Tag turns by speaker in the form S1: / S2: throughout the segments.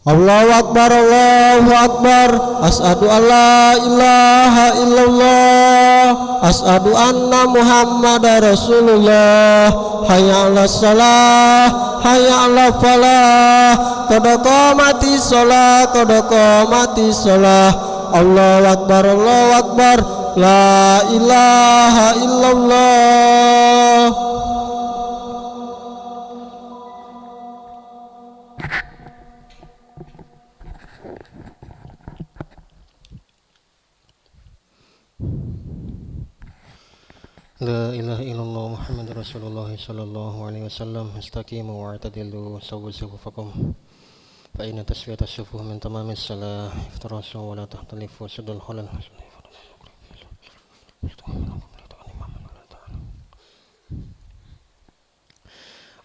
S1: Allahu Akbar, Allahu Akbar. Asyhadu an la ilaha illallah, asyhadu anna Muhammadar Rasulullah. Hayya 'alas shalah, hayya 'alal falah. Qad qamatis shalah, qad qamatis shalah. Allahu Akbar, Allahu Akbar. La ilaha illallah.
S2: La ilaha illallah Muhammadur Rasulullah sallallahu alaihi wasallam. Istaqimu wa'tadilu sawwu sufufakum. Fa inna taswiyata sufuh min tamamis salah. Iftarasu wa la tahtalifu sudul halal.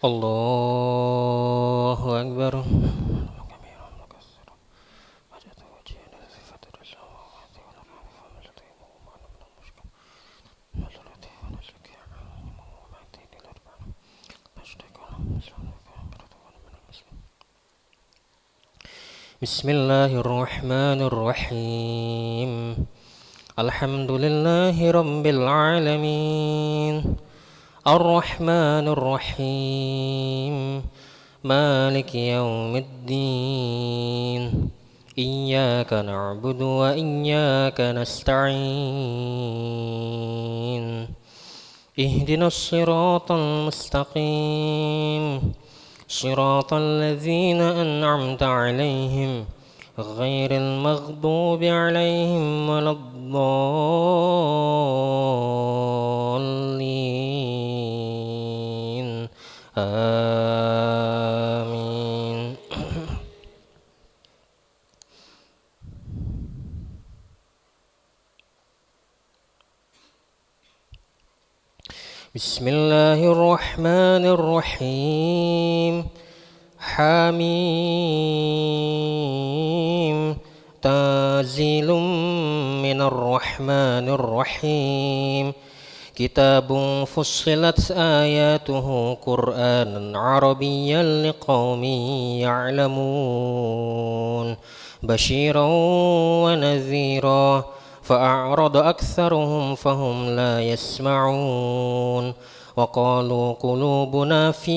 S2: Allahu Akbar. Bismillahirrahmanirrahim. Alhamdulillahi rabbil alamin. Ar-Rahmanir-Rahim. Maliki yaumiddin. Iyyaka na'budu wa iyyaka nasta'in. Ihdinas siratal mustaqim. Siratal ladzina an'amta 'alaihim ghairil maghdubi 'alaihim waladdallin. Amin. Bismillahirrahmanirrahim. Hamim. Tanzilum minarrahmanirrahim. Kitabun fussilat ayatuhu Qur'anan Arabiyyan liqaumin ya'lamun. Basyiran wa nadhira. فأعرض أكثرهم فهم لا يسمعون. وقالوا قلوبنا في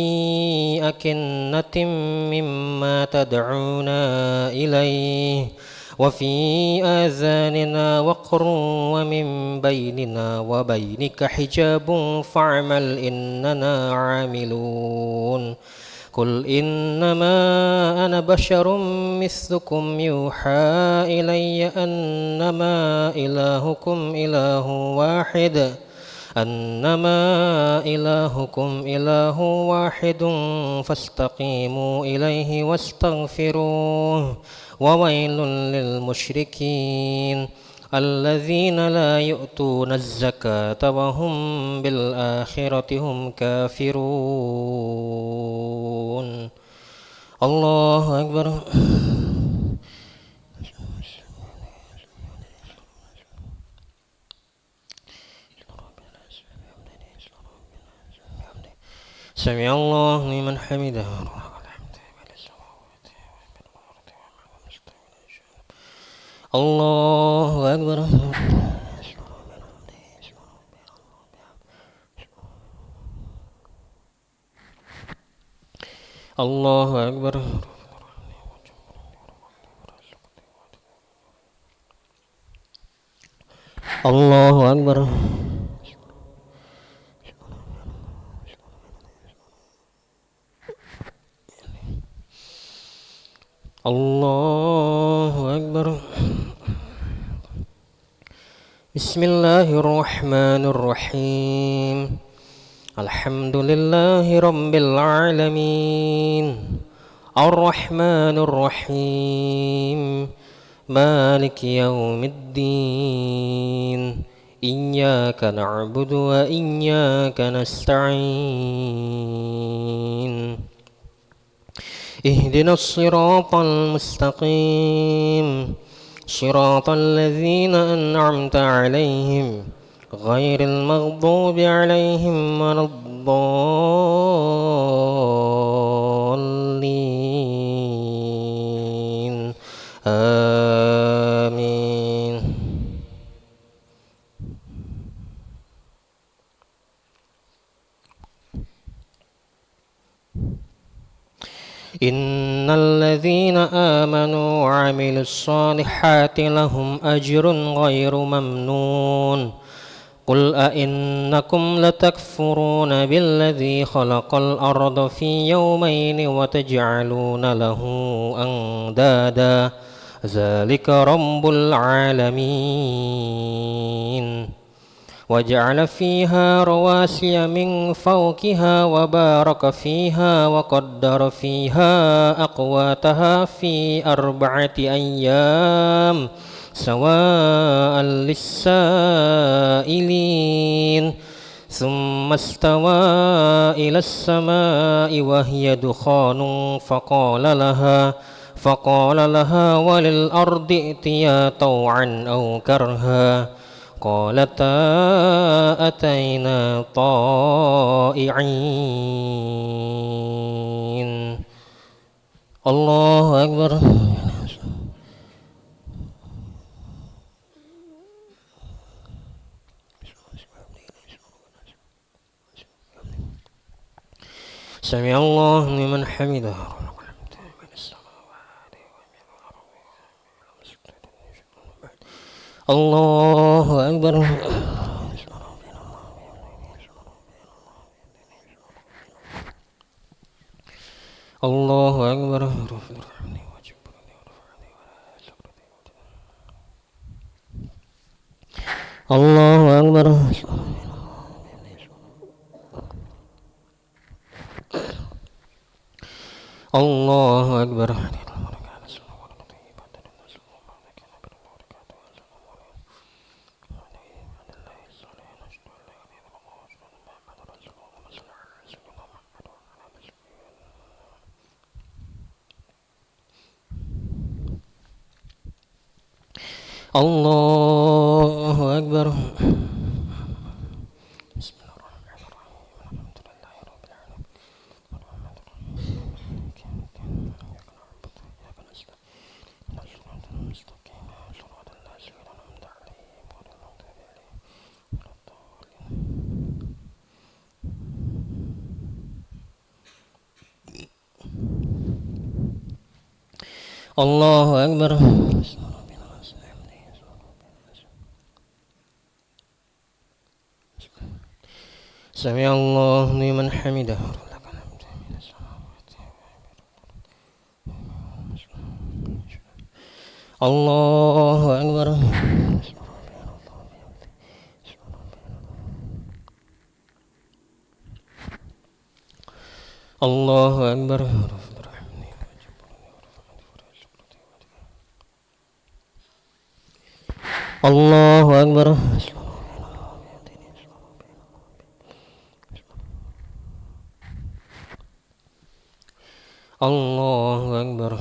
S2: أكنة مما تدعونا إليه وفي آذاننا وقر ومن بيننا وبينك حجاب فاعمل إننا عاملون. قل إنما أنا بشر مثلكم يوحى إلي أنما إلهكم إله واحد فاستقيموا إليه واستغفروه. وويل للمشركين الذين لا يؤتون الزكاة وهم بالآخرة هم كافرون. الله أكبر. سمع الله لمن حمده. الله أكبر. الله أكبر. الله أكبر. الله أكبر. بسم الله الرحمن الرحيم. الحمد لله رب العالمين. الرحمن الرحيم. مالك يوم الدين. إياك نعبد وإياك نستعين. اهدنا الصراط المستقيم. صراط الذين أنعمت عليهم غير المغضوب عليهم ولا الضالين. آمين. إن الذين آمنوا وعملوا الصالحات لهم أجر غير ممنون قل أئنكم لتكفرون بالذي خلق الأرض في يومين وتجعلون له أندادا ذلك رب العالمين وجعل فيها رواسي من فوقها وبارك فيها وقدر فيها أقواتها في 4 أيام سواء للسائلين ثم استوى إلى السماء وهي دخان فقال لها وللأرض ائتيا طوعا أو كرها قالتا أتينا طائعين الله أكبر سمع الله لمن حمده الله أكبر الله أكبر الله أكبر الله أكبر الله أكبر بسم الله الرحمن الرحيم الحمد لله رب العالمين مالك يوم الدين إياك نعبد وإياك نستعين اهدنا الصراط المستقيم صراط الذين أنعمت عليهم غير المغضوب عليهم ولا الضالين الله أكبر سمع الله لمن حمده الله أكبر الله أكبر الله أكبر الله أكبر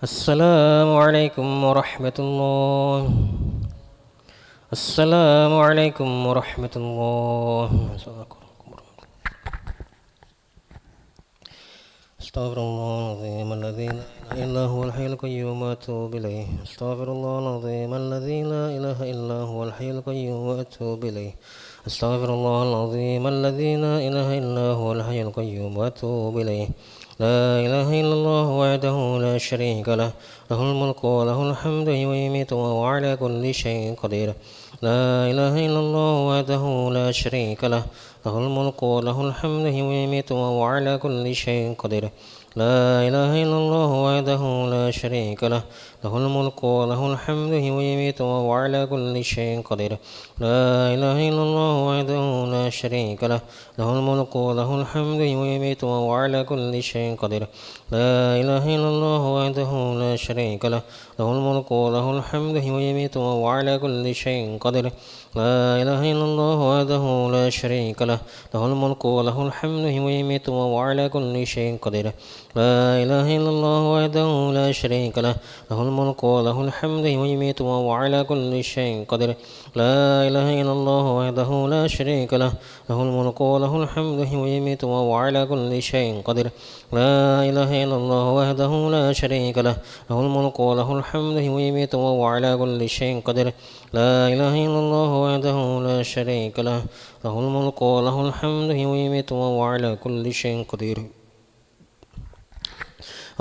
S2: السلام عليكم ورحمة الله السلام عليكم ورحمة الله استغفر الله العظيم الذي لا إله إلا هو الحي القيوم وأتوب إليه استغفر الله العظيم الذي لا إله إلا هو الحي القيوم وأتوب إليه استغفر الله العظيم الذي لا إله إلا هو الحي القيوم وأتوب إليه لا إله إلا الله وحده لا شريك له له الملك وله الحمد ويميت وهو على كل شيء قدير لا إله إلا الله وحده لا شريك له له الملك وله الحمد ويميت وهو على كل شيء قدير لا إله إلا الله وحده لا شريك له له الملك وله الحمد ويميت وهو على كل شيء قدير لا إله إلا الله وحده لا لا شريك له له الملك وله الحمد ويميت وهو على كل شيء قدير لا إله إلا الله وحده لا شريك له له الملك وله الحمد ويميت وهو على كل شيء قدير لا إله إلا الله وحده لا شريك له له الملك وله الحمد ويميت وهو على كل شيء قدير لا إله إلا الله وحده لا شريك له له الملك وله الحمد ويميت وهو على كل شيء قدير لا إله إلا الله وحده لا شريك له له الملك وله الحمد ويميت وهو على كل شيء قدير لا إله إلا الله وحده لا شريك له له الملك وله الحمد ويميت وهو على كل شيء قدير لا إله إلا الله وحده لا شريك له له الملك وله الحمد ويميت وهو على كل شيء قدير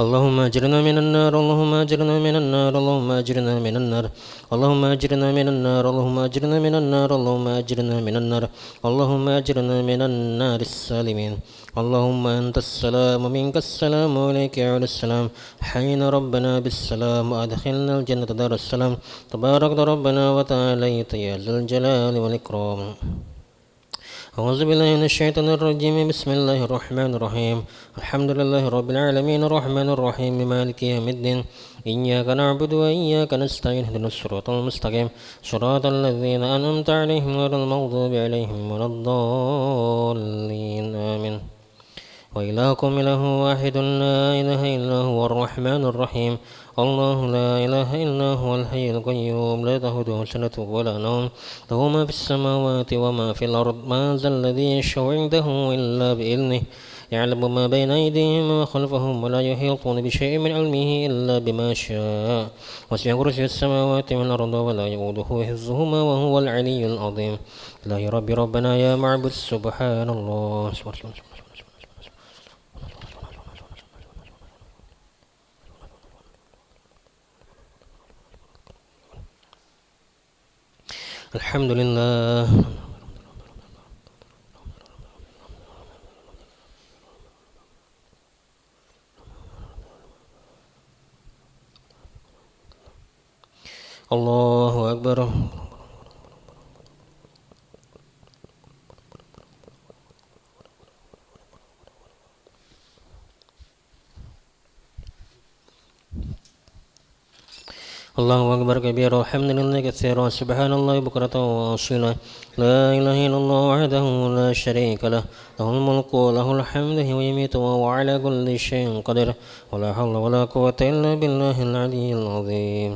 S2: اللهم اجرنا من النار اللهم اجرنا من النار اللهم اجرنا من النار اللهم اجرنا من النار اللهم اجرنا من النار اللهم اجرنا من النار اللهم اجرنا من النار السالمين اللهم انت السلام ومنك السلام وإليك يعود السلام حين ربنا بالسلام وادخلنا الجنة دار السلام تبارك ربنا وتعاليت يا ذا الجلال والإكرام أعوذ بالله من الشيطان الرجيم بسم الله الرحمن الرحيم الحمد لله رب العالمين الرحمن الرحيم مالك يوم الدين إياك نعبد وإياك نستعين اهدنا الصراط المستقيم صراط الذين أنعمت عليهم غير المغضوب عليهم ولا الضالين آمين وإلهكم إله واحد لا إله إلا هو الرحمن الرحيم الله لا إله إلا هو الحي القيوم لا تأخذه سنة ولا نوم له ما في السماوات وما في الأرض ما ذا الذي يشفع عنده إلا بإذنه يعلم ما بين أيديهم وما خلفهم ولا يحيطون بشيء من علمه إلا بما شاء وسع كرسي السماوات والأرض ولا يؤوده حفظهما وهو العلي العظيم لا يا ربي ربنا يا معبد سبحان الله الحمد لله الله أكبر الله أكبر كبيرا والحمد لله كثيرا سبحان الله بكرة وأصيلا لا إله إلا الله وحده لا شريك له له الملك وله الحمد ويميت وهو على كل شيء قدير ولا حول ولا قوة إلا بالله العلي العظيم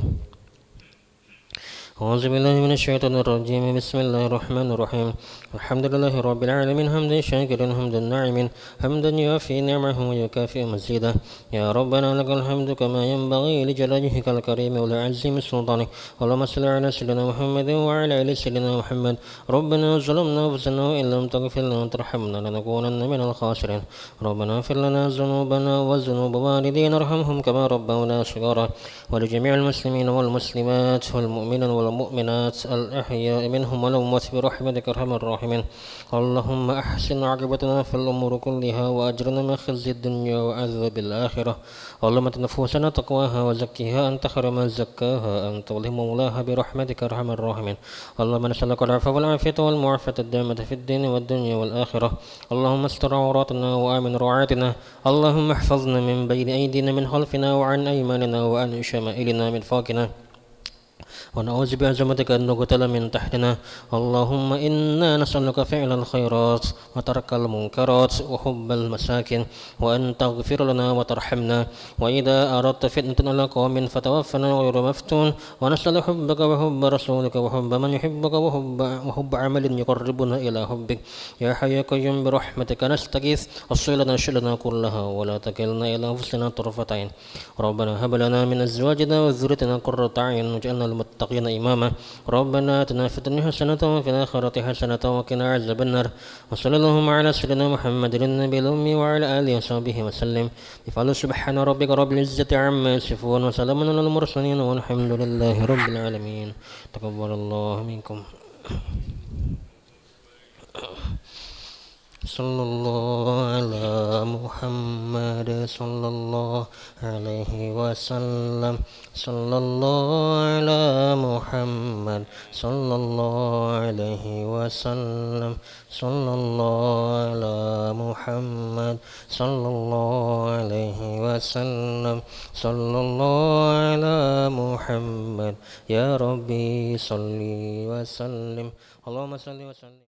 S2: أعوذ بالله من الشيطان الرجيم بسم الله الرحمن الرحيم الحمد لله رب العالمين حمدا شاكرا حمدا ناعما حمدا يوافي نعمه ويكافئ مزيدا يا ربنا لك الحمد كما ينبغي لجلالك الكريم ولعزيم سلطانك اللهم صل على سيدنا محمد وعلى آل سيدنا محمد ربنا ظلمنا أنفسنا وإن لم تغفر لنا وترحمنا لنكونن من الخاسرين ربنا اغفر لنا ذنوبنا وذنوب والدينا ارحمهم كما ربونا صغارا ولجميع المسلمين والمسلمات والمؤمنين والمؤمنات الأحياء منهم والأموات برحمتك أرحم الراحمين اللهم أحسن عاقبتنا في الأمور كلها وأجرنا من خزي الدنيا وعذاب الآخرة اللهم آت نفوسنا تقواها وزكها أنت خير من زكاها أنت ولي مولاها برحمتك أرحم الراحمين اللهم نسألك العفو والعافية والمعافاة الدائمة في الدين والدنيا والآخرة اللهم استر عوراتنا وآمن روعاتنا اللهم احفظنا من بين أيدينا من خلفنا وعن أيماننا وعن شمائلنا من فوقنا ونعوذ بعظمتك أن نقتل من تحتنا اللهم إنا نسألك فعل الخيرات وترك المنكرات وحب المساكن وأن تغفر لنا وترحمنا وإذا أردت فتنة على قوم فتوفنا غير مفتون ونسأل حبك وحب رسولك وحب من يحبك وحب عمل يقربنا إلى حبك يا حي يا قيوم برحمتك نستغيث أصل لنا شأننا كلها ولا تكلنا إلى أنفسنا طرفة عين ربنا هب لنا من أزواجنا وذريتنا قرة أعين واجعلنا المتقين إماما ربنا آتنا في الدنيا حسنة وفي الآخرة حسنة وقنا عذاب النار وصلى اللهم على سيدنا محمد النبي الأمي وعلى آله وصحبه وسلم بفضل سبحان ربك رب العزة عما يصفون وسلام على المرسلين والحمد لله رب العالمين تقبل الله منكم sallallahu ala Muhammad sallallahu alaihi wasallam sallallahu ala Muhammad sallallahu alaihi wasallam sallallahu ala Muhammad sallallahu alaihi wasallam sallallahu ala Muhammad ya Rabbi salli wa sallim Allahumma salli wa sallim